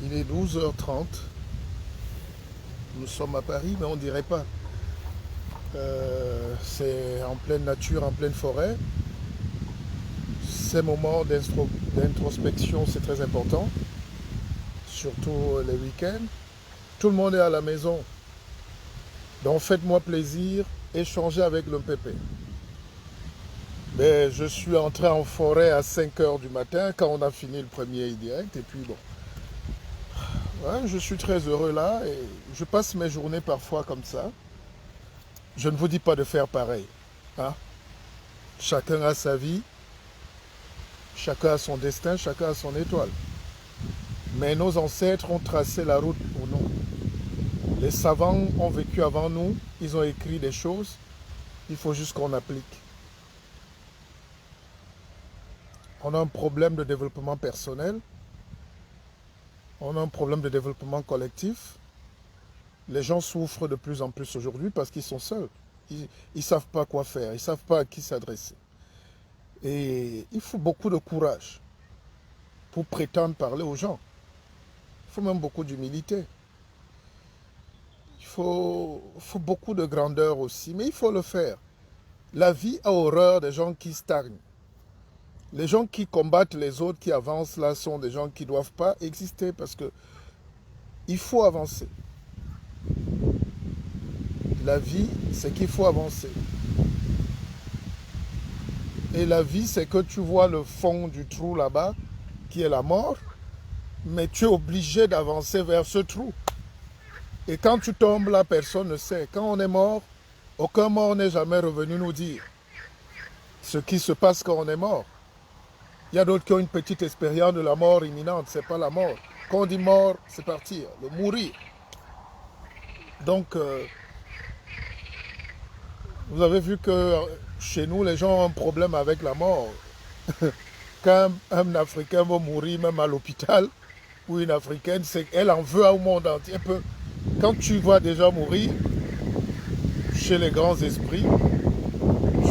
Il est 12h30. Nous sommes à Paris, mais on ne dirait pas. C'est en pleine nature, en pleine forêt. Ces moments d'introspection, c'est très important, surtout les week-ends. Tout le monde est à la maison. Donc faites-moi plaisir, échangez avec le pépé. Mais je suis entré en forêt à 5 heures du matin quand on a fini le premier direct. Et puis bon, ouais, je suis très heureux là et je passe mes journées parfois comme ça. Je ne vous dis pas de faire pareil, hein. Chacun a sa vie, chacun a son destin, chacun a son étoile. Mais nos ancêtres ont tracé la route pour nous. Les savants ont vécu avant nous, ils ont écrit des choses, il faut juste qu'on applique. On a un problème de développement personnel, on a un problème de développement collectif. Les gens souffrent de plus en plus aujourd'hui parce qu'ils sont seuls. Ils ne savent pas quoi faire, ils ne savent pas à qui s'adresser. Et il faut beaucoup de courage pour prétendre parler aux gens. Il faut même beaucoup d'humilité. Il faut beaucoup de grandeur aussi, mais il faut le faire. La vie a horreur des gens qui stagnent. Les gens qui combattent les autres, qui avancent là, sont des gens qui ne doivent pas exister parce que il faut avancer. La vie, c'est qu'il faut avancer. Et la vie, c'est que tu vois le fond du trou là-bas, qui est la mort, mais tu es obligé d'avancer vers ce trou. Et quand tu tombes là, personne ne sait. Quand on est mort, aucun mort n'est jamais revenu nous dire ce qui se passe quand on est mort. Il y a d'autres qui ont une petite expérience de la mort imminente, ce n'est pas la mort. Quand on dit mort, c'est partir, le mourir. Donc, vous avez vu que chez nous, les gens ont un problème avec la mort. Quand un Africain va mourir, même à l'hôpital, ou une Africaine, elle en veut au monde entier. Quand tu vois des gens mourir, chez les grands esprits,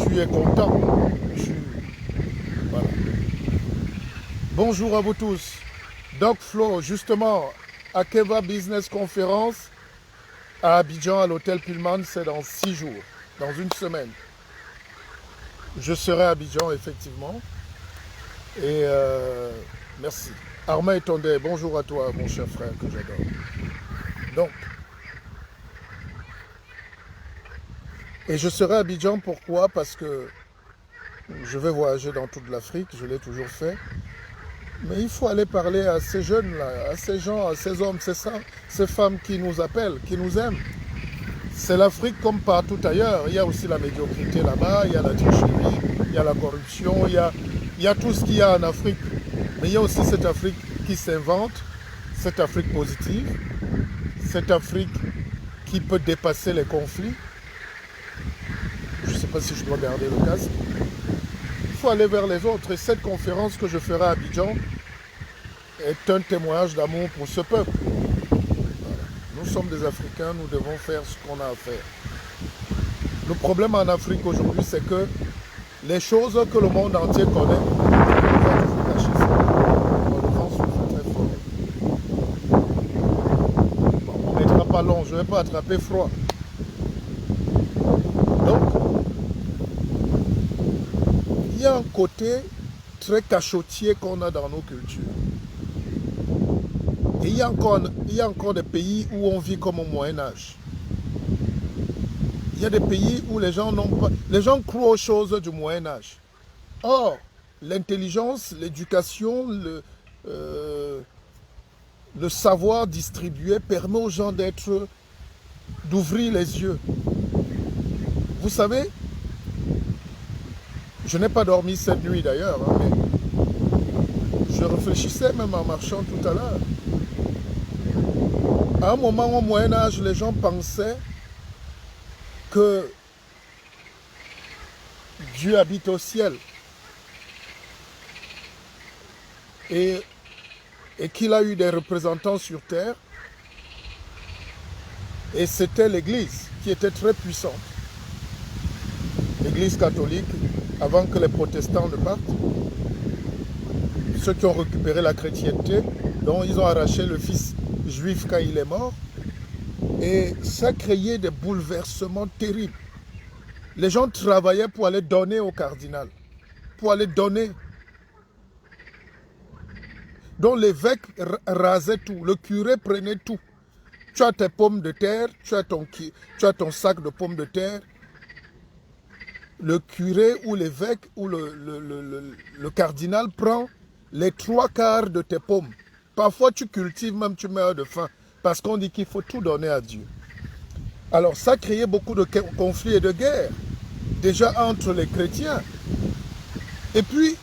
tu es content. Voilà. Bonjour à vous tous. Doc Flo, justement, Akeva Business Conference à Abidjan, à l'hôtel Pullman, c'est dans 6 jours, dans une semaine. Je serai à Abidjan, effectivement. Et merci. Armand Etondé, bonjour à toi, mon cher frère, que j'adore. Donc, et je serai à Abidjan, pourquoi? Parce que je vais voyager dans toute l'Afrique, je l'ai toujours fait. Mais il faut aller parler à ces jeunes-là, à ces gens, à ces hommes, ces femmes qui nous appellent, qui nous aiment. C'est l'Afrique comme partout ailleurs. Il y a aussi la médiocrité là-bas, il y a la tricherie, il y a la corruption, il y a tout ce qu'il y a en Afrique. Mais il y a aussi cette Afrique qui s'invente, cette Afrique positive, cette Afrique qui peut dépasser les conflits. Je ne sais pas si je dois garder le casque. Il faut aller vers les autres. Et cette conférence que je ferai à Abidjan est un témoignage d'amour pour ce peuple. Voilà. Nous sommes des Africains, nous devons faire ce qu'on a à faire. Le problème en Afrique aujourd'hui, c'est que les choses que le monde entier connaît, on va toujours cacher ça. Le vent souffle très fort. Bon, on ne mettra pas long, je ne vais pas attraper froid. Donc, il y a un côté très cachotier qu'on a dans nos cultures. Et il y a encore des pays où on vit comme au Moyen-Âge. Il y a des pays où les gens croient aux choses du Moyen-Âge. Or, l'intelligence, l'éducation, le savoir distribué permet aux gens d'ouvrir les yeux. Vous savez, je n'ai pas dormi cette nuit d'ailleurs, hein, mais je réfléchissais même en marchant tout à l'heure. À un moment au Moyen-Âge, les gens pensaient que Dieu habite au ciel et qu'il a eu des représentants sur terre, et c'était l'Église qui était très puissante. L'Église catholique, avant que les protestants ne partent, ceux qui ont récupéré la chrétienté, Donc ils ont arraché le fils juif quand il est mort. Et ça créait des bouleversements terribles. Les gens travaillaient pour aller donner au cardinal. Pour aller donner. Donc l'évêque rasait tout. Le curé prenait tout. Tu as tes pommes de terre, tu as ton sac de pommes de terre. Le curé ou l'évêque ou le cardinal prend les 3/4 de tes pommes. Parfois tu cultives, même tu meurs de faim. Parce qu'on dit qu'il faut tout donner à Dieu. Alors ça créait beaucoup de conflits et de guerres. Déjà entre les chrétiens. Et puis,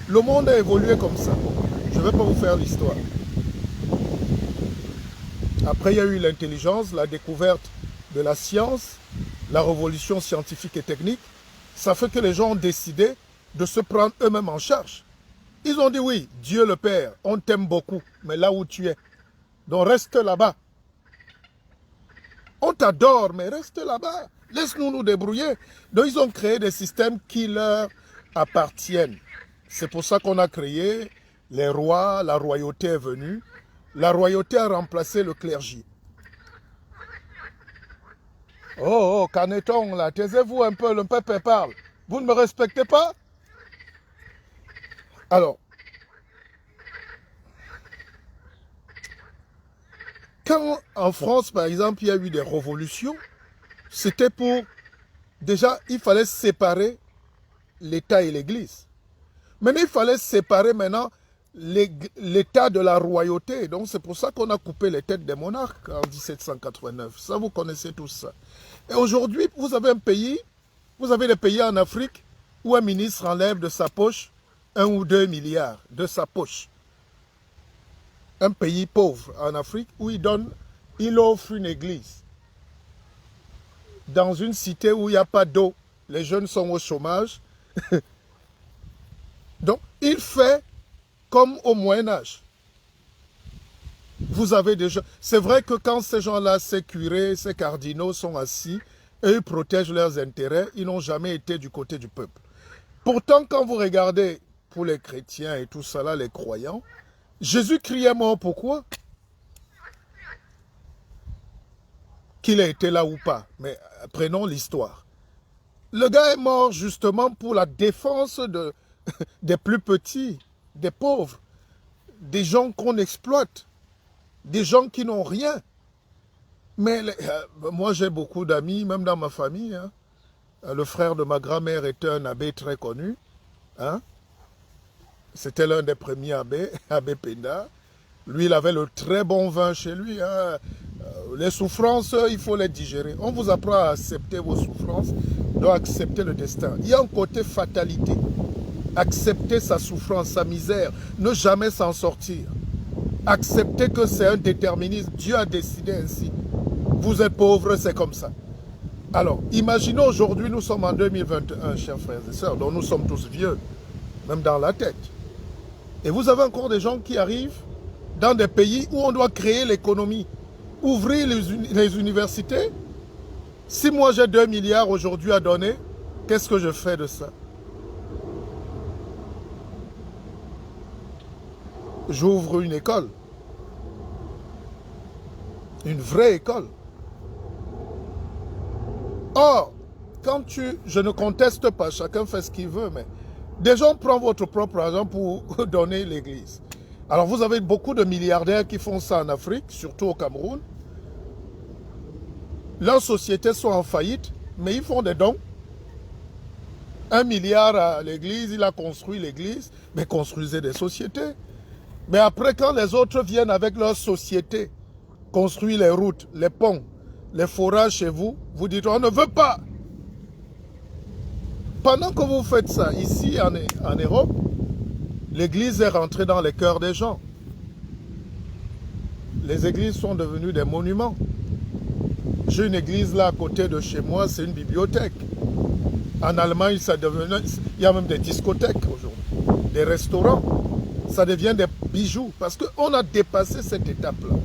le monde a évolué comme ça. Je ne vais pas vous faire l'histoire. Après, il y a eu l'intelligence, la découverte de la science, la révolution scientifique et technique. Ça fait que les gens ont décidé de se prendre eux-mêmes en charge. Ils ont dit oui, Dieu le Père, on t'aime beaucoup, mais là où tu es. Donc reste là-bas. On t'adore, mais reste là-bas. Laisse-nous nous débrouiller. Donc ils ont créé des systèmes qui leur appartiennent. C'est pour ça qu'on a créé les rois, la royauté est venue. La royauté a remplacé le clergé. Oh, Caneton, là, taisez-vous un peu, le peuple parle. Vous ne me respectez pas? Alors, quand en France, par exemple, il y a eu des révolutions, c'était pour... Déjà, il fallait séparer l'État et l'Église. Maintenant, il fallait séparer maintenant l'État de la royauté. Donc, c'est pour ça qu'on a coupé les têtes des monarques en 1789. Ça, vous connaissez tout ça. Et aujourd'hui, vous avez un pays, vous avez des pays en Afrique où un ministre enlève de sa poche 1 ou 2 milliards de sa poche. Un pays pauvre en Afrique où il offre une église. Dans une cité où il n'y a pas d'eau, les jeunes sont au chômage. Donc, il fait comme au Moyen-Âge. Vous avez des gens... C'est vrai que quand ces gens-là, ces curés, ces cardinaux sont assis, et ils protègent leurs intérêts, ils n'ont jamais été du côté du peuple. Pourtant, quand vous regardez pour les chrétiens et tout ça là, les croyants, Jésus criait mort pourquoi? Qu'il ait été là ou pas. Mais prenons l'histoire. Le gars est mort justement pour la défense des plus petits, des pauvres, des gens qu'on exploite, des gens qui n'ont rien. Mais moi j'ai beaucoup d'amis, même dans ma famille. Hein. Le frère de ma grand-mère était un abbé très connu. Hein. C'était l'un des premiers abbés, abbé Penda. Lui, il avait le très bon vin chez lui. Hein. Les souffrances, il faut les digérer. On vous apprend à accepter vos souffrances, donc accepter le destin. Il y a un côté fatalité. Accepter sa souffrance, sa misère, ne jamais s'en sortir. Accepter que c'est un déterminisme. Dieu a décidé ainsi. Vous êtes pauvre, c'est comme ça. Alors, imaginons aujourd'hui, nous sommes en 2021, chers frères et sœurs, donc nous sommes tous vieux, même dans la tête. Et vous avez encore des gens qui arrivent dans des pays où on doit créer l'économie, ouvrir les universités. Si moi j'ai 2 milliards aujourd'hui à donner, qu'est-ce que je fais de ça? J'ouvre une école. Une vraie école. Or, je ne conteste pas, chacun fait ce qu'il veut, mais des gens prennent votre propre argent pour donner l'église. Alors vous avez beaucoup de milliardaires qui font ça en Afrique, surtout au Cameroun. Leurs sociétés sont en faillite, mais ils font des dons. 1 milliard à l'église, il a construit l'église, mais construisez des sociétés. Mais après, quand les autres viennent avec leurs sociétés, construire les routes, les ponts, les forages chez vous, vous dites on ne veut pas. Pendant que vous faites ça, ici en Europe, l'église est rentrée dans les cœurs des gens. Les églises sont devenues des monuments. J'ai une église là à côté de chez moi, c'est une bibliothèque. En Allemagne, il y a même des discothèques aujourd'hui, des restaurants. Ça devient des bijoux parce qu'on a dépassé cette étape-là.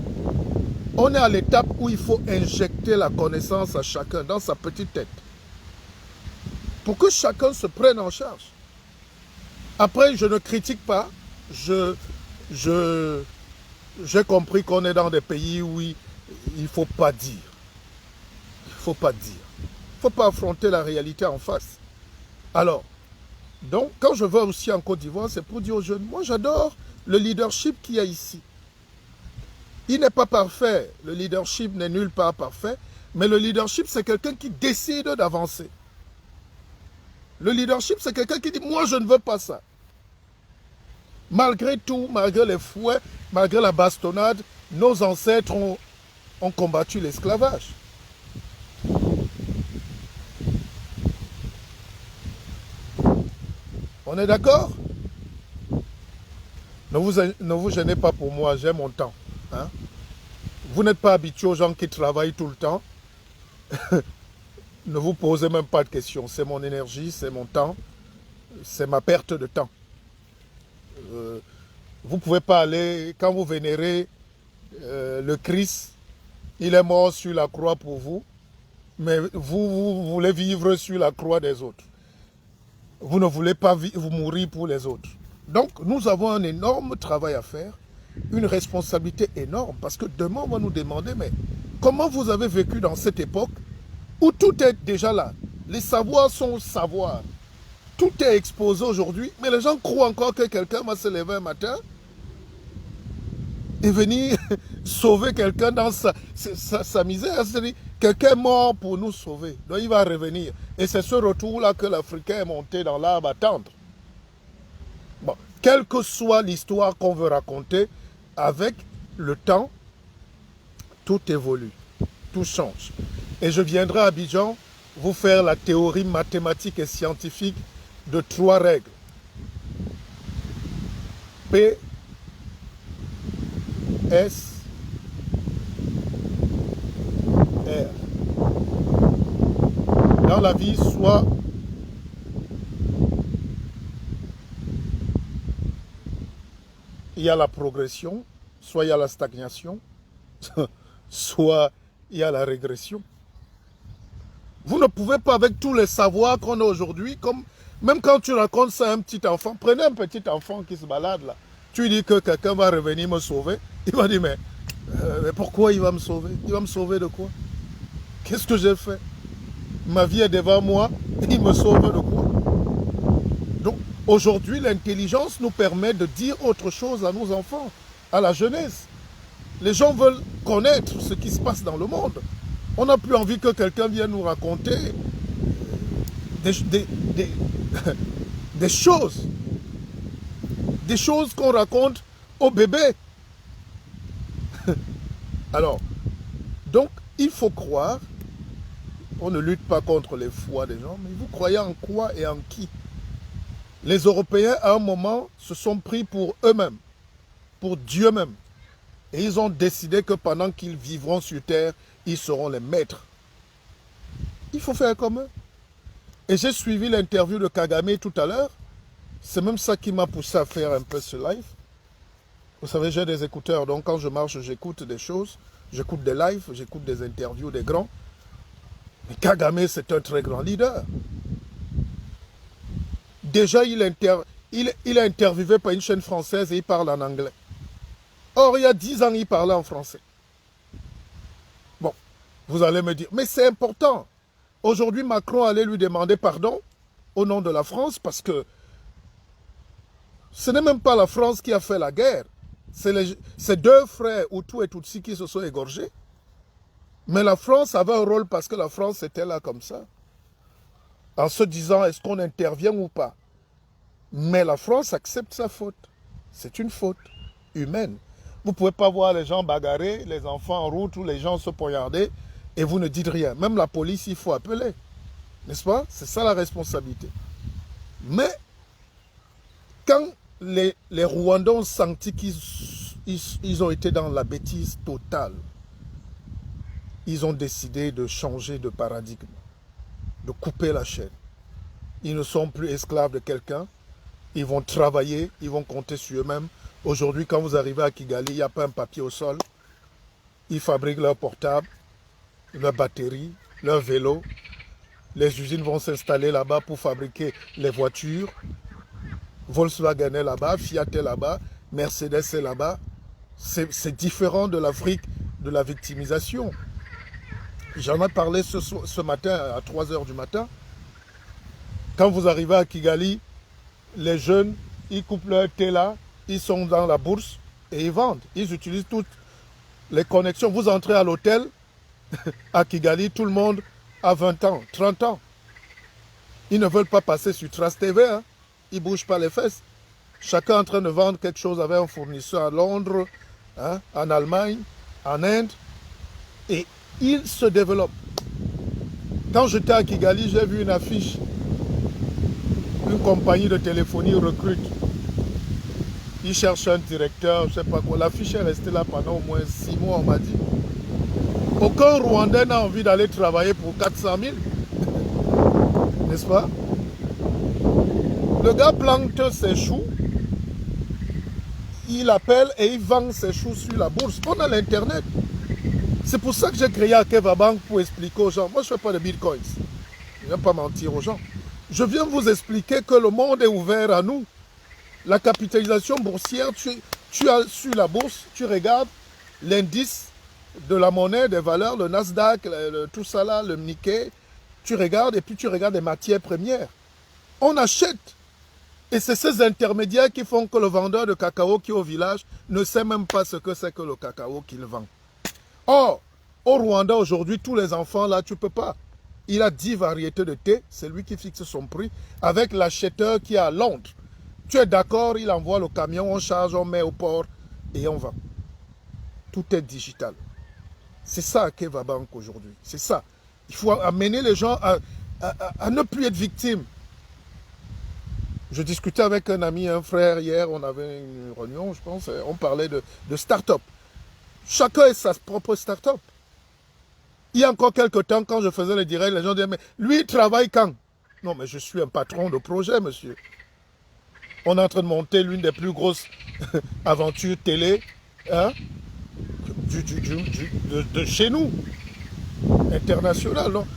On est à l'étape où il faut injecter la connaissance à chacun dans sa petite tête. Pour que chacun se prenne en charge. Après, je ne critique pas, je j'ai compris qu'on est dans des pays où il ne faut pas dire. Il ne faut pas dire. Il ne faut pas affronter la réalité en face. Alors, donc, quand je vais aussi en Côte d'Ivoire, c'est pour dire aux jeunes, moi j'adore le leadership qu'il y a ici. Il n'est pas parfait, le leadership n'est nulle part parfait, mais le leadership c'est quelqu'un qui décide d'avancer. Le leadership c'est quelqu'un qui dit, moi je ne veux pas ça. Malgré tout, malgré les fouets, malgré la bastonnade, nos ancêtres ont combattu l'esclavage. On est d'accord? Ne vous gênez pas pour moi, j'ai mon temps. Hein? Vous n'êtes pas habitué aux gens qui travaillent tout le temps. Ne vous posez même pas de questions. C'est mon énergie, c'est mon temps, c'est ma perte de temps. Vous ne pouvez pas aller, quand vous vénérez le Christ, il est mort sur la croix pour vous, mais vous voulez vivre sur la croix des autres. Vous ne voulez pas vous mourir pour les autres. Donc, nous avons un énorme travail à faire, une responsabilité énorme, parce que demain, on va nous demander, mais comment vous avez vécu dans cette époque où tout est déjà là? Les savoirs sont savoirs. Tout est exposé aujourd'hui, mais les gens croient encore que quelqu'un va se lever un matin et venir sauver quelqu'un dans sa misère. C'est-à-dire, quelqu'un est mort pour nous sauver. Donc il va revenir. Et c'est ce retour-là que l'Africain est monté dans l'arbre à attendre. Bon, quelle que soit l'histoire qu'on veut raconter, avec le temps, tout évolue, tout change. Et je viendrai à Abidjan vous faire la théorie mathématique et scientifique de 3 règles. P, S, R. Dans la vie, soit il y a la progression, soit il y a la stagnation, soit il y a la régression. Vous ne pouvez pas, avec tous les savoirs qu'on a aujourd'hui, même quand tu racontes ça à un petit enfant, prenez un petit enfant qui se balade là, tu lui dis que quelqu'un va revenir me sauver, il va dire, mais pourquoi il va me sauver? Il va me sauver de quoi? Qu'est-ce que j'ai fait? Ma vie est devant moi, il me sauve de quoi? Donc, aujourd'hui, l'intelligence nous permet de dire autre chose à nos enfants, à la jeunesse. Les gens veulent connaître ce qui se passe dans le monde. On n'a plus envie que quelqu'un vienne nous raconter des choses qu'on raconte aux bébés. Alors, donc, il faut croire, on ne lutte pas contre les foi des gens, mais vous croyez en quoi et en qui? Les Européens, à un moment, se sont pris pour eux-mêmes, pour Dieu même. Et ils ont décidé que pendant qu'ils vivront sur terre, ils seront les maîtres. Il faut faire comme eux. Et j'ai suivi l'interview de Kagame tout à l'heure. C'est même ça qui m'a poussé à faire un peu ce live. Vous savez, j'ai des écouteurs, donc quand je marche, j'écoute des choses. J'écoute des lives, j'écoute des interviews des grands. Mais Kagame, c'est un très grand leader. Déjà, il est interviewé par une chaîne française et il parle en anglais. Or, il y a 10 ans, il parlait en français. Bon, vous allez me dire, mais c'est important. Aujourd'hui, Macron allait lui demander pardon au nom de la France parce que ce n'est même pas la France qui a fait la guerre. C'est 2 frères, Hutu et Tutsi, qui se sont égorgés. Mais la France avait un rôle parce que la France était là comme ça. En se disant, est-ce qu'on intervient ou pas? Mais la France accepte sa faute. C'est une faute humaine. Vous ne pouvez pas voir les gens bagarrer, les enfants en route ou les gens se poignarder et vous ne dites rien. Même la police, il faut appeler. N'est-ce pas? C'est ça la responsabilité. Mais quand les Rwandais ont senti qu'ils ont été dans la bêtise totale, ils ont décidé de changer de paradigme, de couper la chaîne. Ils ne sont plus esclaves de quelqu'un. Ils vont travailler, ils vont compter sur eux-mêmes. Aujourd'hui, quand vous arrivez à Kigali, il n'y a pas un papier au sol. Ils fabriquent leurs portables, leurs batteries, leurs vélos. Les usines vont s'installer là-bas pour fabriquer les voitures. Volkswagen est là-bas, Fiat est là-bas, Mercedes est là-bas. C'est différent de l'Afrique de la victimisation. J'en ai parlé ce matin à 3 heures du matin. Quand vous arrivez à Kigali, les jeunes, ils coupent leur thé là, ils sont dans la bourse et ils vendent. Ils utilisent toutes les connexions. Vous entrez à l'hôtel à Kigali, tout le monde a 20 ans, 30 ans. Ils ne veulent pas passer sur Trace TV, hein. Ils ne bougent pas les fesses. Chacun est en train de vendre quelque chose avec un fournisseur à Londres, hein, en Allemagne, en Inde. Et ils se développent. Quand j'étais à Kigali, j'ai vu une affiche. Une compagnie de téléphonie recrute. Ils cherchent un directeur, je ne sais pas quoi. L'affiche est restée là pendant au moins 6 mois, on m'a dit. Aucun Rwandais n'a envie d'aller travailler pour 400 000. N'est-ce pas? Le gars plante ses choux. Il appelle et il vend ses choux sur la bourse. On a l'Internet. C'est pour ça que j'ai créé Akeva Bank pour expliquer aux gens. Moi, je ne fais pas de bitcoins. Je ne viens pas mentir aux gens. Je viens vous expliquer que le monde est ouvert à nous. La capitalisation boursière, tu as sur la bourse, tu regardes l'indice de la monnaie, des valeurs, le Nasdaq, tout ça là, le Nikkei. Tu regardes et puis tu regardes les matières premières. On achète. Et c'est ces intermédiaires qui font que le vendeur de cacao qui est au village ne sait même pas ce que c'est que le cacao qu'il vend. Or, au Rwanda aujourd'hui, tous les enfants là, tu ne peux pas. Il a 10 variétés de thé, c'est lui qui fixe son prix, avec l'acheteur qui est à Londres. Tu es d'accord, il envoie le camion, on charge, on met au port et on vend. Tout est digital. C'est ça Akeva Bank aujourd'hui. C'est ça. Il faut amener les gens à ne plus être victimes. Je discutais avec un ami, un frère hier, on avait une réunion, je pense, on parlait de start-up. Chacun a sa propre start-up. Il y a encore quelques temps, quand je faisais le direct, les gens disaient, mais lui, il travaille quand? Non, mais je suis un patron de projet, monsieur. On est en train de monter l'une des plus grosses aventures télé, hein, de chez nous, international. Non.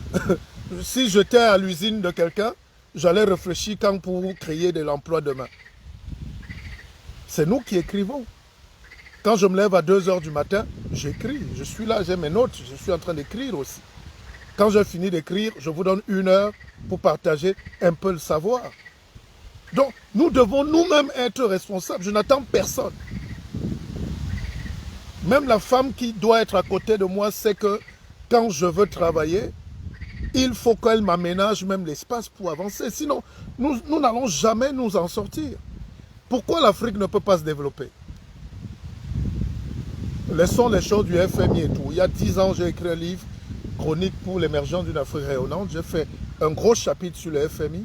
Si j'étais à l'usine de quelqu'un, j'allais réfléchir quand pour créer de l'emploi demain. C'est nous qui écrivons. Quand je me lève à 2 heures du matin, j'écris. Je suis là, j'ai mes notes, je suis en train d'écrire aussi. Quand j'ai fini d'écrire, je vous donne 1 heure pour partager un peu le savoir. Donc, nous devons nous-mêmes être responsables. Je n'attends personne. Même la femme qui doit être à côté de moi sait que quand je veux travailler, il faut qu'elle m'aménage même l'espace pour avancer. Sinon, nous n'allons jamais nous en sortir. Pourquoi l'Afrique ne peut pas se développer? Laissons les choses du FMI et tout. Il y a 10 ans, j'ai écrit un livre, Chronique pour l'émergence d'une Afrique rayonnante. J'ai fait un gros chapitre sur le FMI.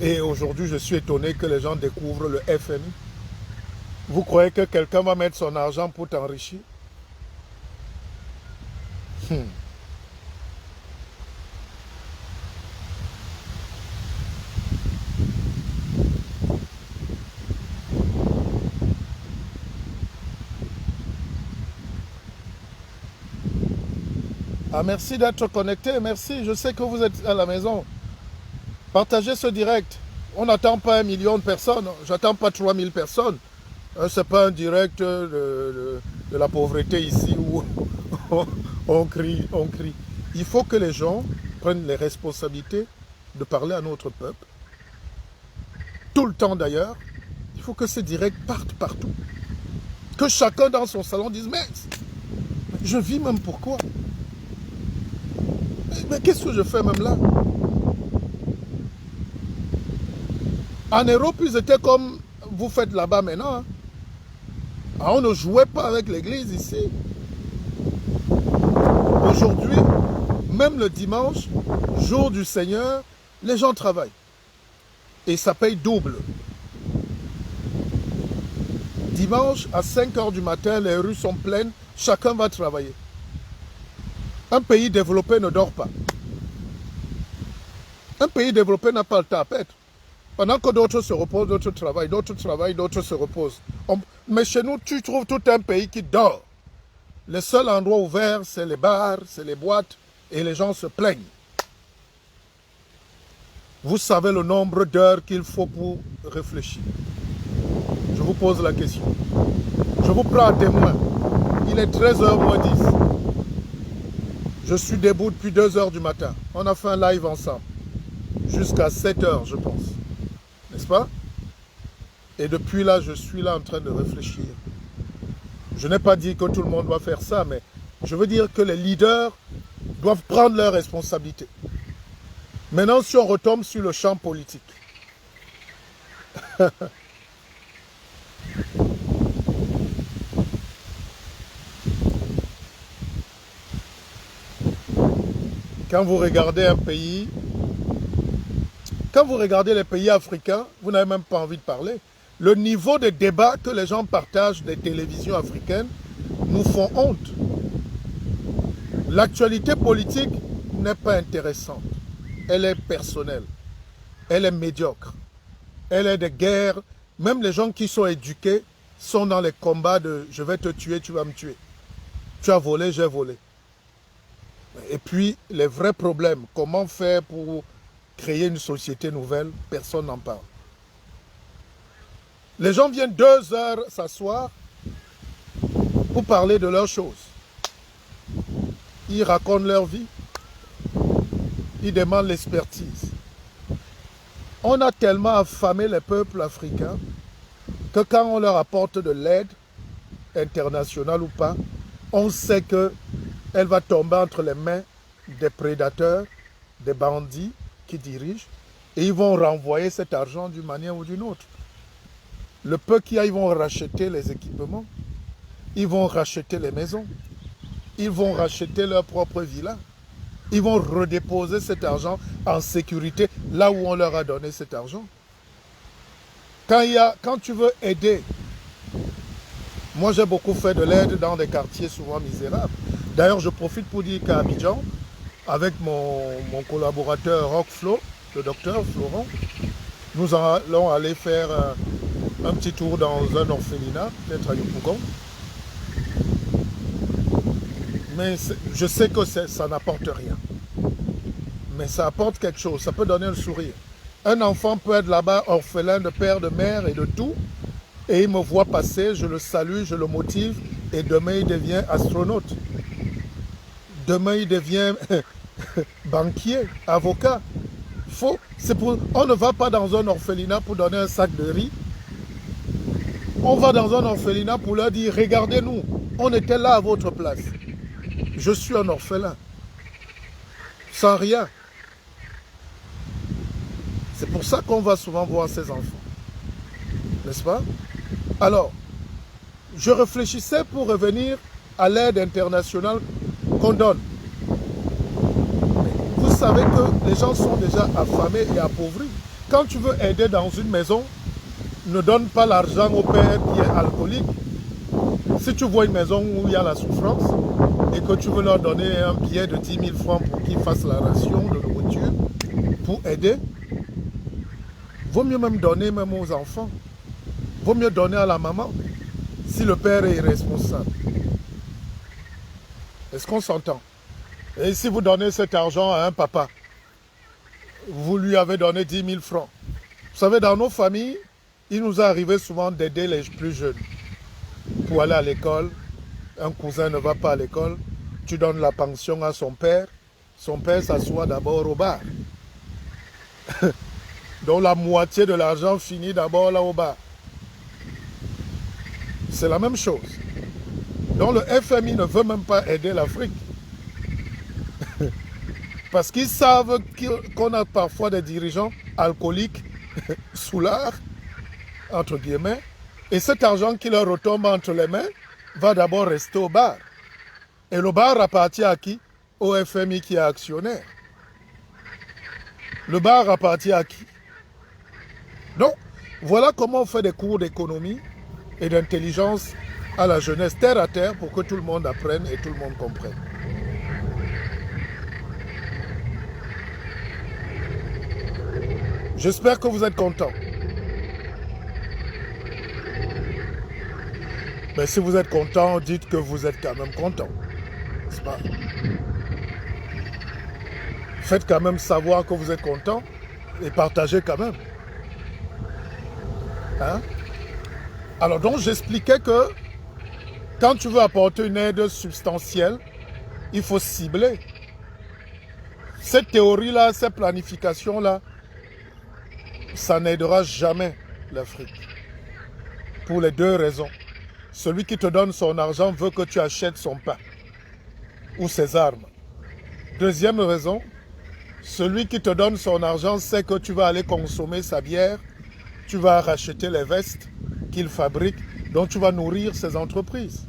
Et aujourd'hui, je suis étonné que les gens découvrent le FMI. Vous croyez que quelqu'un va mettre son argent pour t'enrichir? Ah, merci d'être connecté, merci. Je sais que vous êtes à la maison. Partagez ce direct. On n'attend pas 1 million de personnes. J'attends pas 3000 personnes. Ce n'est pas un direct de la pauvreté ici où on crie, on crie. Il faut que les gens prennent les responsabilités de parler à notre peuple. Tout le temps d'ailleurs. Il faut que ces directs partent partout. Que chacun dans son salon dise, mais je vis même pourquoi? Mais qu'est-ce que je fais même là? En Europe, ils étaient comme vous faites là-bas maintenant. Hein. Ah, on ne jouait pas avec l'église ici. Aujourd'hui, même le dimanche, jour du Seigneur, les gens travaillent. Et ça paye double. Dimanche, à 5 heures du matin, les rues sont pleines, chacun va travailler. Un pays développé ne dort pas. Un pays développé n'a pas le temps à perdre. Pendant que d'autres se reposent, d'autres travaillent, d'autres se reposent. Mais chez nous, tu trouves tout un pays qui dort. Les seuls endroits ouverts, c'est les bars, c'est les boîtes, et les gens se plaignent. Vous savez le nombre d'heures qu'il faut pour réfléchir. Je vous pose la question. Je vous prends à témoin. Il est 13h moins 10. Je suis debout depuis 2h du matin. On a fait un live ensemble. Jusqu'à 7h, je pense. N'est-ce pas? Et depuis là, je suis là en train de réfléchir. Je n'ai pas dit que tout le monde doit faire ça, mais je veux dire que les leaders doivent prendre leurs responsabilités. Maintenant, si on retombe sur le champ politique. Quand vous regardez un pays, quand vous regardez les pays africains, vous n'avez même pas envie de parler. Le niveau de débat que les gens partagent des télévisions africaines nous font honte. L'actualité politique n'est pas intéressante. Elle est personnelle. Elle est médiocre. Elle est de guerre. Même les gens qui sont éduqués sont dans les combats de « je vais te tuer, tu vas me tuer ». Tu as volé, j'ai volé. Et puis, les vrais problèmes, comment faire pour créer une société nouvelle, personne n'en parle. Les gens viennent 2 heures s'asseoir pour parler de leurs choses. Ils racontent leur vie. Ils demandent l'expertise. On a tellement affamé les peuples africains que quand on leur apporte de l'aide, internationale ou pas, on sait qu'elle va tomber entre les mains des prédateurs, des bandits qui dirigent, et ils vont renvoyer cet argent d'une manière ou d'une autre. Le peu qu'il y a, ils vont racheter les équipements, ils vont racheter les maisons, ils vont racheter leur propre villa, ils vont redéposer cet argent en sécurité là où on leur a donné cet argent. Quand tu veux aider, moi j'ai beaucoup fait de l'aide dans des quartiers souvent misérables. D'ailleurs, je profite pour dire qu'à Abidjan, avec mon collaborateur Rock Flo, le docteur Florent, nous allons aller faire un petit tour dans un orphelinat, peut-être à Yopougon. Mais je sais que ça n'apporte rien. Mais ça apporte quelque chose, ça peut donner un sourire. Un enfant peut être là-bas orphelin de père, de mère et de tout, et il me voit passer, je le salue, je le motive, et demain il devient astronaute. Demain il devient banquier, avocat. On ne va pas dans un orphelinat pour donner un sac de riz. On va dans un orphelinat pour leur dire, regardez-nous, on était là à votre place. Je suis un orphelin, sans rien. C'est pour ça qu'on va souvent voir ces enfants. N'est-ce pas? Alors, je réfléchissais pour revenir à l'aide internationale qu'on donne. Vous savez que les gens sont déjà affamés et appauvris. Quand tu veux aider dans une maison, ne donne pas l'argent au père qui est alcoolique. Si tu vois une maison où il y a la souffrance et que tu veux leur donner un billet de 10 000 francs pour qu'ils fassent la ration de nourriture pour aider, vaut mieux même donner même aux enfants. Vaut mieux donner à la maman si le père est irresponsable. Est-ce qu'on s'entend? Et si vous donnez cet argent à un papa, vous lui avez donné 10 000 francs. Vous savez, dans nos familles, il nous est arrivé souvent d'aider les plus jeunes pour aller à l'école. Un cousin ne va pas à l'école, tu donnes la pension à son père s'assoit d'abord au bar. Donc la moitié de l'argent finit d'abord là au bar. C'est la même chose. Donc le FMI ne veut même pas aider l'Afrique. Parce qu'ils savent qu'on a parfois des dirigeants alcooliques, soulards, entre guillemets, et cet argent qui leur retombe entre les mains va d'abord rester au bar. Et le bar appartient à qui? Au FMI qui est actionnaire. Le bar appartient à qui? Donc, voilà comment on fait des cours d'économie et d'intelligence à la jeunesse terre à terre pour que tout le monde apprenne et tout le monde comprenne. J'espère que vous êtes contents. Mais si vous êtes content, dites que vous êtes quand même content. C'est pas... Faites quand même savoir que vous êtes content et partagez quand même. Hein? Alors donc j'expliquais que Quand tu veux apporter une aide substantielle, il faut cibler. Cette théorie-là, cette planification-là, ça n'aidera jamais l'Afrique. Pour les deux raisons. Celui qui te donne son argent veut que tu achètes son pain ou ses armes. Deuxième raison, celui qui te donne son argent sait que tu vas aller consommer sa bière, tu vas racheter les vestes qu'il fabrique, donc tu vas nourrir ses entreprises.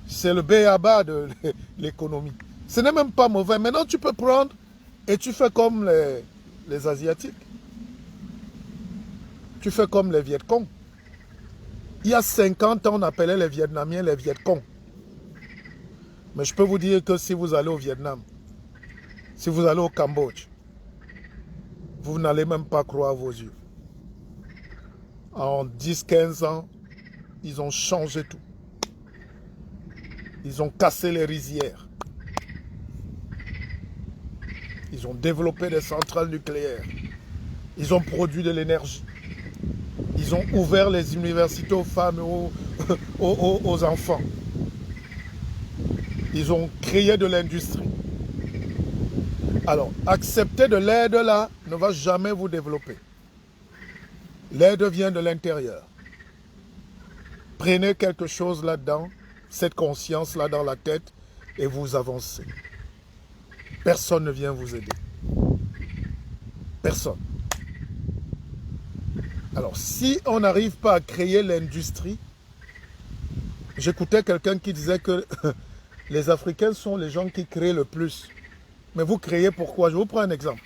C'est le b.a.-ba de l'économie. Ce n'est même pas mauvais. Maintenant, tu peux prendre et tu fais comme les Asiatiques. Tu fais comme les Viet Cong. Il y a 50 ans, on appelait les Vietnamiens les Viet Cong. Mais je peux vous dire que si vous allez au Vietnam, si vous allez au Cambodge, vous n'allez même pas croire vos yeux. En 10-15 ans, ils ont changé tout. Ils ont cassé les rizières. Ils ont développé des centrales nucléaires. Ils ont produit de l'énergie. Ils ont ouvert les universités aux femmes et aux enfants. Ils ont créé de l'industrie. Alors, accepter de l'aide là ne va jamais vous développer. L'aide vient de l'intérieur. Prenez quelque chose là-dedans, cette conscience-là dans la tête, et vous avancez. Personne ne vient vous aider. Personne. Alors, si on n'arrive pas à créer l'industrie, j'écoutais quelqu'un qui disait que les Africains sont les gens qui créent le plus. Mais vous créez pourquoi? Je vous prends un exemple.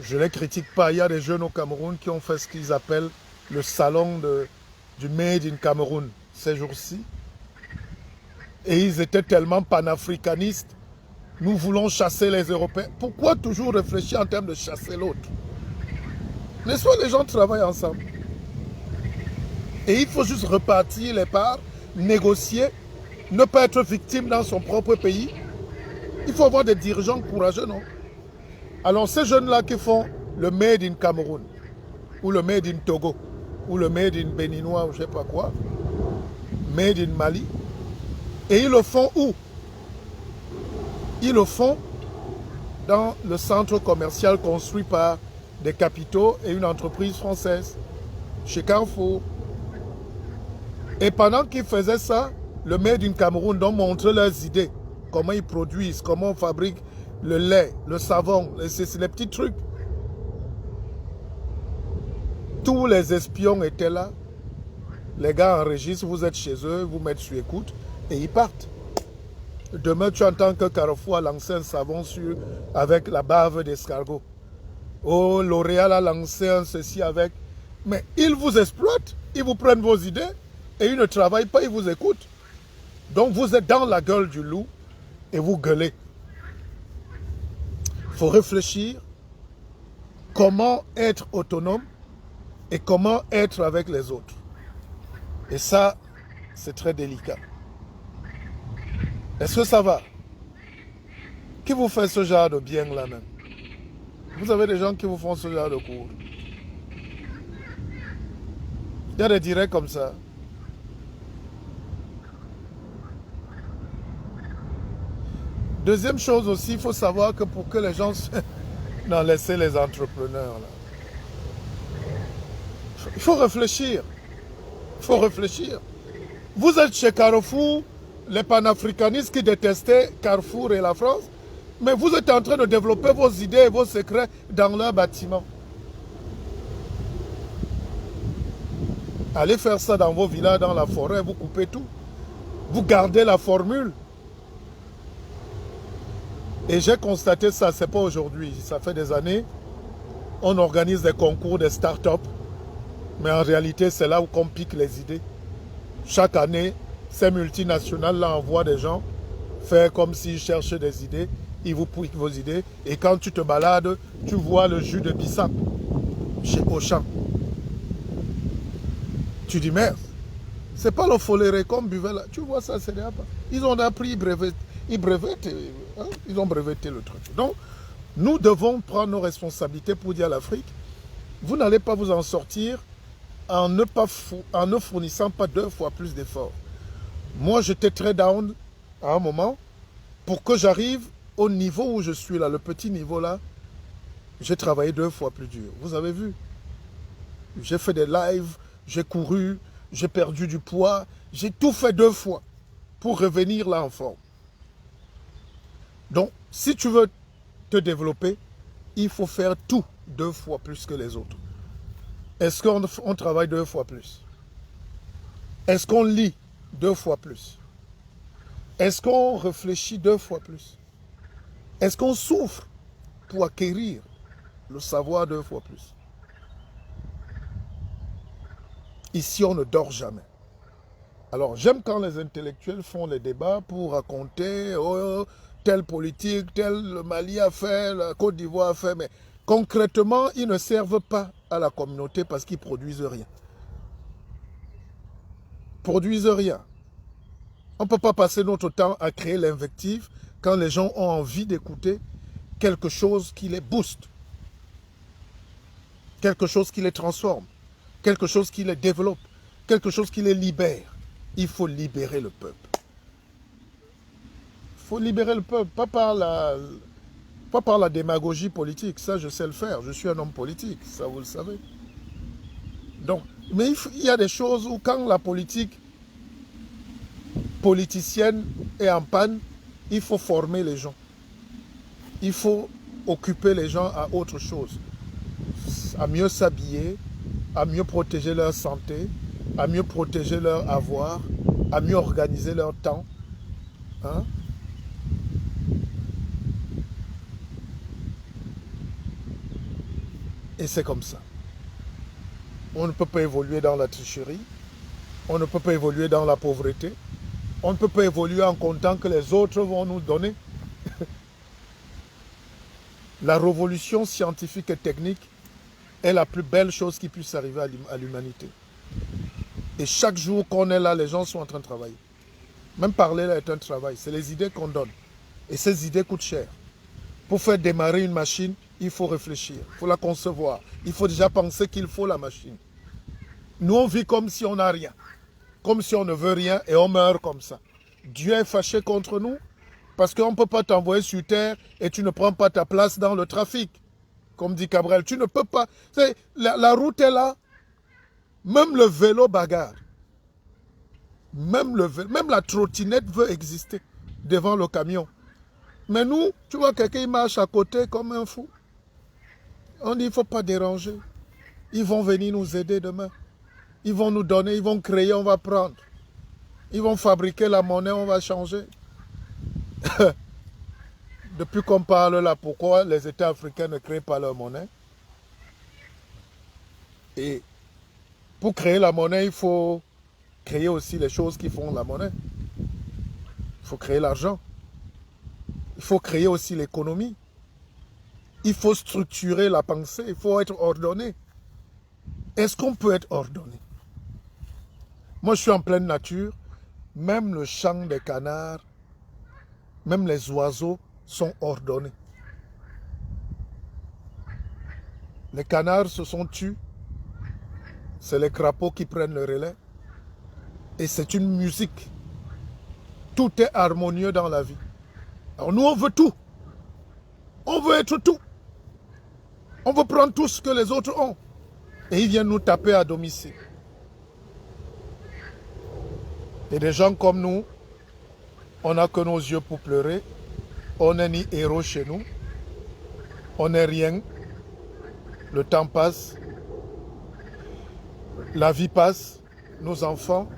Je ne les critique pas. Il y a des jeunes au Cameroun qui ont fait ce qu'ils appellent le salon du Made in Cameroun ces jours-ci. Et ils étaient tellement panafricanistes. Nous voulons chasser les Européens. Pourquoi toujours réfléchir en termes de chasser l'autre? N'est-ce pas, les gens travaillent ensemble. Et il faut juste repartir les parts, négocier, ne pas être victime dans son propre pays. Il faut avoir des dirigeants courageux, non? Alors ces jeunes-là qui font le Made in Cameroun, ou le Made in Togo, ou le Made in Béninois, ou je ne sais pas quoi, Made in Mali, et ils le font où? Ils le font dans le centre commercial construit par des capitaux et une entreprise française, chez Carrefour. Et pendant qu'ils faisaient ça, le Made in Cameroun donc montrait leurs idées, comment ils produisent, comment on fabrique le lait, le savon, c'est les petits trucs. Tous les espions étaient là. Les gars enregistrent, vous êtes chez eux, vous mettez sur écoute et ils partent. Demain, tu entends que Carrefour a lancé un savon avec la bave d'escargot. Oh, L'Oréal a lancé un ceci avec... Mais ils vous exploitent, ils vous prennent vos idées et ils ne travaillent pas, ils vous écoutent. Donc vous êtes dans la gueule du loup et vous gueulez. Il faut réfléchir comment être autonome et comment être avec les autres. Et ça, c'est très délicat. Est-ce que ça va? Qui vous fait ce genre de bien là même? Vous avez des gens qui vous font ce genre de cours. Il y a des directs comme ça. Deuxième chose aussi, il faut savoir que pour que les gens... Non, laissez les entrepreneurs là. Il faut réfléchir. Il faut réfléchir. Vous êtes chez Carrefour, les panafricanistes qui détestaient Carrefour et la France, mais vous êtes en train de développer vos idées et vos secrets dans leur bâtiment. Allez faire ça dans vos villas, dans la forêt, vous coupez tout. Vous gardez la formule. Et j'ai constaté ça, ce n'est pas aujourd'hui, ça fait des années. On organise des concours de start-up, mais en réalité, c'est là où on pique les idées. Chaque année, ces multinationales-là envoient des gens faire comme s'ils cherchaient des idées, ils vous piquent vos idées, et quand tu te balades, tu vois le jus de Bissap chez Auchan. Tu dis, merde, c'est pas le foléré qu'on buvait là. Tu vois ça, c'est pas. Ils ont appris, ils ont breveté le truc. Donc, nous devons prendre nos responsabilités pour dire à l'Afrique, vous n'allez pas vous en sortir en ne fournissant pas 2 fois plus d'efforts. Moi, j'étais très down à un moment. Pour que j'arrive au niveau où je suis là, le petit niveau là, j'ai travaillé 2 fois plus dur. Vous avez vu? J'ai fait des lives, j'ai couru, j'ai perdu du poids. J'ai tout fait 2 fois pour revenir là en forme. Donc, si tu veux te développer, il faut faire tout 2 fois plus que les autres. Est-ce qu'on travaille 2 fois plus? Est-ce qu'on lit 2 fois plus? Est-ce qu'on réfléchit 2 fois plus? Est-ce qu'on souffre pour acquérir le savoir 2 fois plus? Ici, on ne dort jamais. Alors, j'aime quand les intellectuels font les débats pour raconter oh, telle politique, tel le Mali a fait, la Côte d'Ivoire a fait, mais concrètement, ils ne servent pas à la communauté parce qu'ils ne produisent rien. Ils ne produisent rien. On ne peut pas passer notre temps à créer l'invective quand les gens ont envie d'écouter quelque chose qui les booste, quelque chose qui les transforme, quelque chose qui les développe, quelque chose qui les libère. Il faut libérer le peuple. Il faut libérer le peuple, pas par la démagogie politique. Ça, je sais le faire. Je suis un homme politique, ça vous le savez. Donc, mais il y a des choses où quand la politique politicienne est en panne, il faut former les gens. Il faut occuper les gens à autre chose. À mieux s'habiller, à mieux protéger leur santé, à mieux protéger leur avoir, à mieux organiser leur temps. Hein? Et c'est comme ça. On ne peut pas évoluer dans la tricherie. On ne peut pas évoluer dans la pauvreté. On ne peut pas évoluer en comptant que les autres vont nous donner. La révolution scientifique et technique est la plus belle chose qui puisse arriver à l'humanité. Et chaque jour qu'on est là, les gens sont en train de travailler. Même parler là est un travail. C'est les idées qu'on donne. Et ces idées coûtent cher. Pour faire démarrer une machine, il faut réfléchir. Il faut la concevoir. Il faut déjà penser qu'il faut la machine. Nous, on vit comme si on n'a rien. Comme si on ne veut rien et on meurt comme ça. Dieu est fâché contre nous parce qu'on ne peut pas t'envoyer sur terre et tu ne prends pas ta place dans le trafic. Comme dit Cabral, tu ne peux pas. La route est là. Même le vélo bagarre. Même la trottinette veut exister devant le camion. Mais nous, tu vois quelqu'un qui marche à côté comme un fou. On dit il ne faut pas déranger. Ils vont venir nous aider demain. Ils vont nous donner, ils vont créer, on va prendre. Ils vont fabriquer la monnaie, on va changer. Depuis qu'on parle là, pourquoi les États africains ne créent pas leur monnaie? Et pour créer la monnaie, il faut créer aussi les choses qui font la monnaie. Il faut créer l'argent. Il faut créer aussi l'économie. Il faut structurer la pensée. Il faut être ordonné. Est-ce qu'on peut être ordonné? Moi, je suis en pleine nature. Même le chant des canards, même les oiseaux sont ordonnés. Les canards se sont tus. C'est les crapauds qui prennent le relais. Et c'est une musique. Tout est harmonieux dans la vie. Alors nous, on veut tout. On veut être tout. On veut prendre tout ce que les autres ont. Et ils viennent nous taper à domicile. Et des gens comme nous, on n'a que nos yeux pour pleurer. On n'est ni héros chez nous. On n'est rien. Le temps passe. La vie passe. Nos enfants.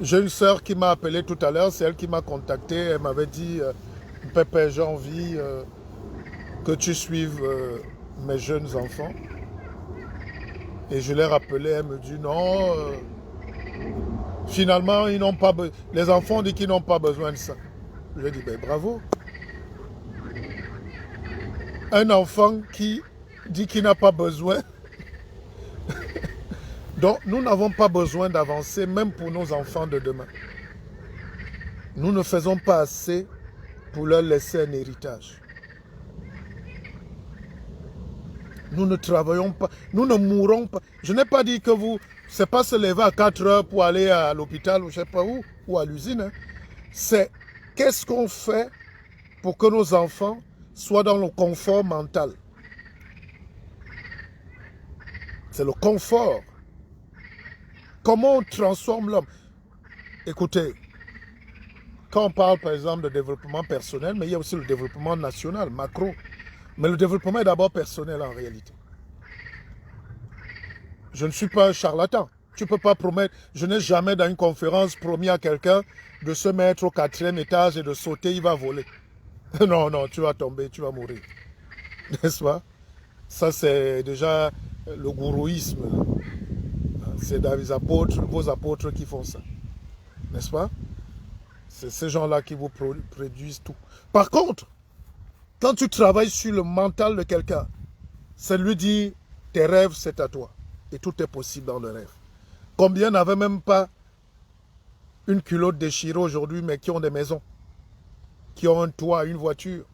J'ai une sœur qui m'a appelé tout à l'heure. C'est elle qui m'a contacté. Elle m'avait dit, Pépé, j'ai envie que tu suives mes jeunes enfants. Et je l'ai rappelé. Elle me dit, non. Finalement, ils n'ont pas les enfants disent qu'ils n'ont pas besoin de ça. Je lui ai dit, ben bravo. Un enfant qui dit qu'il n'a pas besoin. Donc, nous n'avons pas besoin d'avancer, même pour nos enfants de demain. Nous ne faisons pas assez pour leur laisser un héritage. Nous ne travaillons pas, nous ne mourrons pas. Je n'ai pas dit que vous, c'est pas se lever à 4 heures pour aller à l'hôpital ou je ne sais pas où, ou à l'usine. Hein. C'est qu'est-ce qu'on fait pour que nos enfants soient dans le confort mental. C'est le confort. Comment on transforme l'homme? Écoutez, quand on parle par exemple de développement personnel, mais il y a aussi le développement national, macro. Mais le développement est d'abord personnel en réalité. Je ne suis pas un charlatan. Tu ne peux pas promettre, je n'ai jamais dans une conférence promis à quelqu'un de se mettre au 4e étage et de sauter, il va voler. Non, non, tu vas tomber, tu vas mourir. N'est-ce pas? Ça c'est déjà le gourouisme. C'est dans les apôtres, vos apôtres qui font ça. N'est-ce pas? C'est ces gens-là qui vous produisent tout. Par contre, quand tu travailles sur le mental de quelqu'un, c'est lui dire, tes rêves, c'est à toi. Et tout est possible dans le rêve. Combien n'avaient même pas une culotte déchirée aujourd'hui, mais qui ont des maisons, qui ont un toit, une voiture.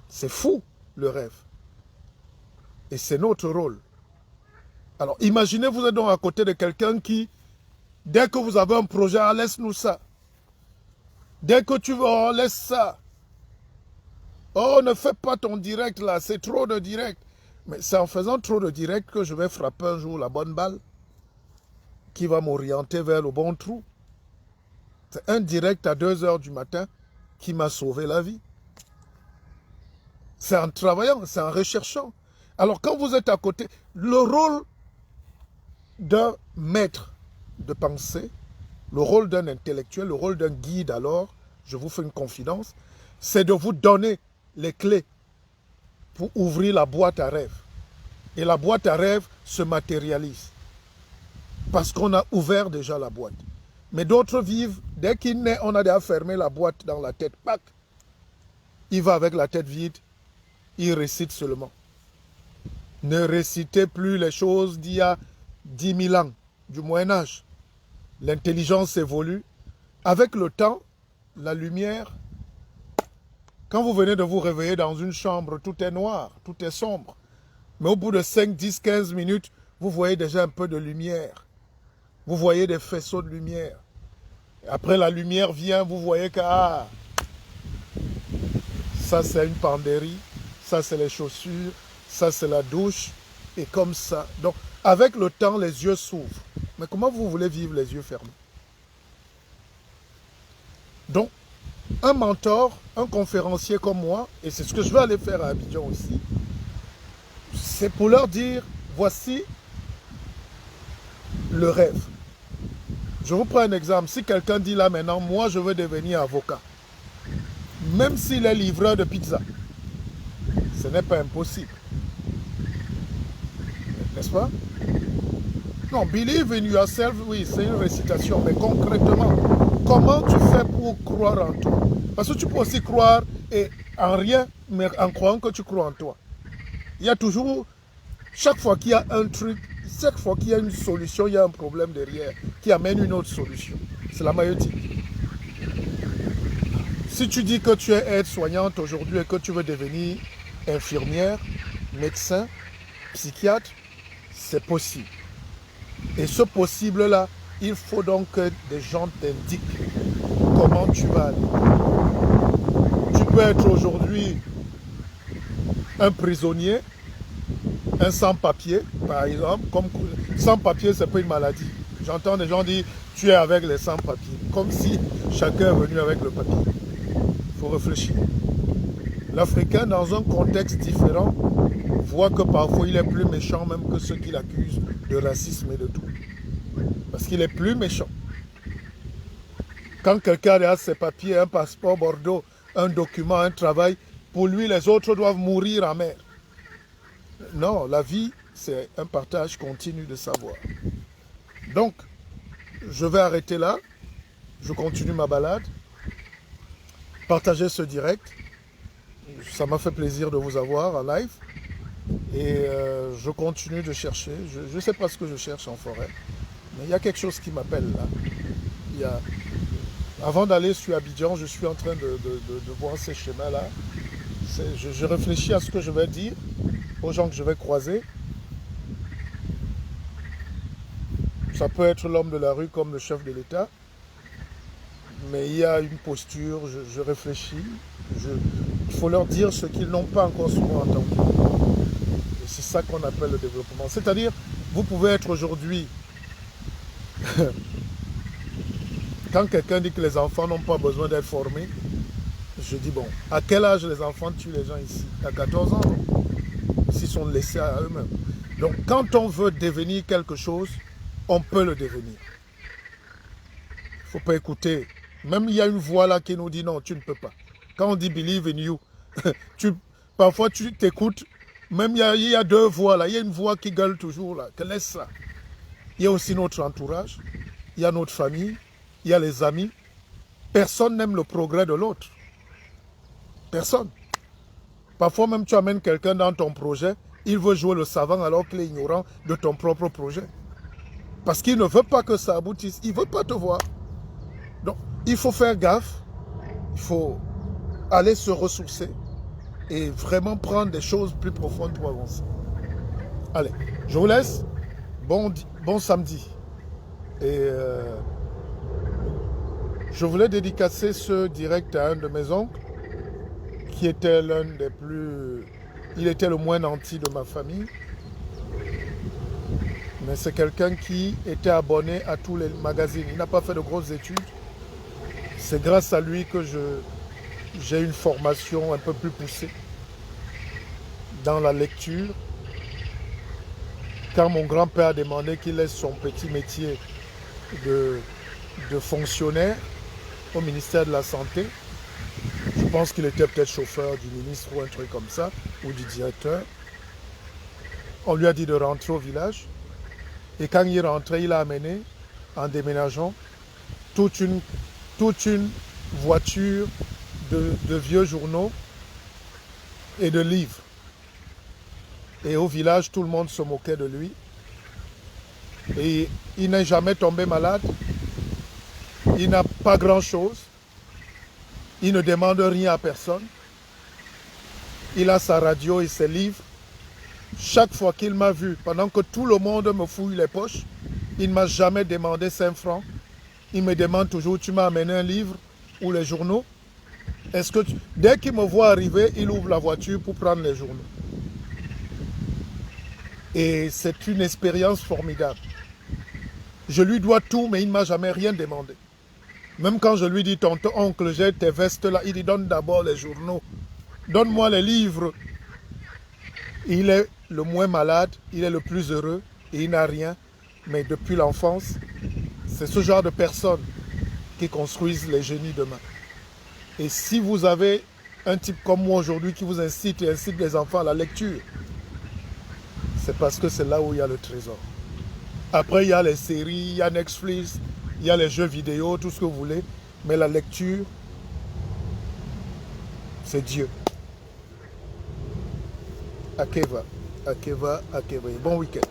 C'est fou, le rêve. Et c'est notre rôle. Alors, imaginez, vous êtes donc à côté de quelqu'un qui, dès que vous avez un projet, ah, laisse-nous ça. Dès que tu veux, oh, laisse ça. Oh, ne fais pas ton direct là, c'est trop de direct. Mais c'est en faisant trop de direct que je vais frapper un jour la bonne balle qui va m'orienter vers le bon trou. C'est un direct à 2 heures du matin qui m'a sauvé la vie. C'est en travaillant, c'est en recherchant. Alors quand vous êtes à côté, le rôle d'un maître de pensée, le rôle d'un intellectuel, le rôle d'un guide alors, je vous fais une confidence, c'est de vous donner les clés pour ouvrir la boîte à rêve. Et la boîte à rêve se matérialise. Parce qu'on a ouvert déjà la boîte. Mais d'autres vivent, dès qu'il naît, on a déjà fermé la boîte dans la tête. Pac. Il va avec la tête vide, il récite seulement. Ne récitez plus les choses d'il y a 10 000 ans, du Moyen-Âge. L'intelligence évolue. Avec le temps, la lumière, quand vous venez de vous réveiller dans une chambre, tout est noir, tout est sombre. Mais au bout de 5, 10, 15 minutes, vous voyez déjà un peu de lumière. Vous voyez des faisceaux de lumière. Après la lumière vient, vous voyez que ah, ça c'est une penderie, ça c'est les chaussures, ça c'est la douche, et comme ça. Donc avec le temps, les yeux s'ouvrent. Mais comment vous voulez vivre les yeux fermés? Donc, un mentor, un conférencier comme moi, et c'est ce que je vais aller faire à Abidjan aussi, c'est pour leur dire, voici le rêve. Je vous prends un exemple. Si quelqu'un dit là maintenant, moi je veux devenir avocat, même s'il est livreur de pizza, ce n'est pas impossible. N'est-ce pas? Non, believe in yourself, oui, c'est une récitation, mais concrètement, comment tu fais pour croire en toi? Parce que tu peux aussi croire et en rien, mais en croyant que tu crois en toi. Il y a toujours, chaque fois qu'il y a un truc, chaque fois qu'il y a une solution, il y a un problème derrière qui amène une autre solution. C'est la maïotique. Si tu dis que tu es aide-soignante aujourd'hui et que tu veux devenir infirmière, médecin, psychiatre, c'est possible. Et ce possible-là, il faut donc que des gens t'indiquent comment tu vas aller. Tu peux être aujourd'hui un prisonnier, un sans-papier, par exemple. Comme sans-papier, ce n'est pas une maladie. J'entends des gens dire, tu es avec les sans-papiers. Comme si chacun est venu avec le papier. Il faut réfléchir. L'Africain, dans un contexte différent, voit que parfois il est plus méchant même que ceux qui l'accusent de racisme et de tout. Parce qu'il est plus méchant. Quand quelqu'un a ses papiers, un passeport Bordeaux, un document, un travail, pour lui, les autres doivent mourir en mer. Non, la vie, c'est un partage continu de savoir. Donc, je vais arrêter là. Je continue ma balade. Partagez ce direct. Ça m'a fait plaisir de vous avoir en live. Et je continue de chercher. Je ne sais pas ce que je cherche en forêt. Mais il y a quelque chose qui m'appelle là. Avant d'aller sur Abidjan, je suis en train de voir ces chemins-là. Je réfléchis à ce que je vais dire aux gens que je vais croiser. Ça peut être l'homme de la rue comme le chef de l'État, mais il y a une posture, je réfléchis. Il faut leur dire ce qu'ils n'ont pas encore souvent entendu. Et c'est ça qu'on appelle le développement. C'est-à-dire, vous pouvez être aujourd'hui... Quand quelqu'un dit que les enfants n'ont pas besoin d'être formés, je dis bon, à quel âge les enfants tuent les gens ici? À 14 ans, non? S'ils sont laissés à eux-mêmes. Donc quand on veut devenir quelque chose, on peut le devenir. Il ne faut pas écouter. Même il y a une voix là qui nous dit non, tu ne peux pas. Quand on dit believe in you, parfois tu t'écoutes. Même il y a deux voix là. Il y a une voix qui gueule toujours là. Que laisse ça. Il y a aussi notre entourage. Il y a notre famille. Il y a les amis. Personne n'aime le progrès de l'autre. Personne. Parfois même tu amènes quelqu'un dans ton projet, il veut jouer le savant alors qu'il est ignorant de ton propre projet. Parce qu'il ne veut pas que ça aboutisse, il ne veut pas te voir. Donc il faut faire gaffe, il faut aller se ressourcer et vraiment prendre des choses plus profondes pour avancer. Allez, je vous laisse, bon samedi. Et je voulais dédicacer ce direct à un de mes oncles, qui était l'un des plus... Il était le moins nanti de ma famille. Mais c'est quelqu'un qui était abonné à tous les magazines. Il n'a pas fait de grosses études. C'est grâce à lui que j'ai une formation un peu plus poussée dans la lecture. Quand mon grand-père a demandé qu'il laisse son petit métier de fonctionnaire au ministère de la Santé, je pense qu'il était peut-être chauffeur du ministre ou un truc comme ça, ou du directeur. On lui a dit de rentrer au village. Et quand il est rentré, il a amené, en déménageant, toute une voiture de vieux journaux et de livres. Et au village, tout le monde se moquait de lui. Et il n'est jamais tombé malade. Il n'a pas grand-chose. Il ne demande rien à personne. Il a sa radio et ses livres. Chaque fois qu'il m'a vu, pendant que tout le monde me fouille les poches, il ne m'a jamais demandé 5 francs. Il me demande toujours, tu m'as amené un livre ou les journaux? Est-ce que Dès qu'il me voit arriver, il ouvre la voiture pour prendre les journaux. Et c'est une expérience formidable. Je lui dois tout, mais il ne m'a jamais rien demandé. Même quand je lui dis, tonton, oncle, j'ai tes vestes là, il dit, donne d'abord les journaux. Donne-moi les livres. Il est le moins malade, il est le plus heureux et il n'a rien. Mais depuis l'enfance, c'est ce genre de personnes qui construisent les génies demain. Et si vous avez un type comme moi aujourd'hui qui vous incite et incite les enfants à la lecture, c'est parce que c'est là où il y a le trésor. Après, il y a les séries, il y a Netflix, il y a les jeux vidéo, tout ce que vous voulez. Mais la lecture, c'est Dieu. Akeva, Akeva, Akeva. Bon week-end.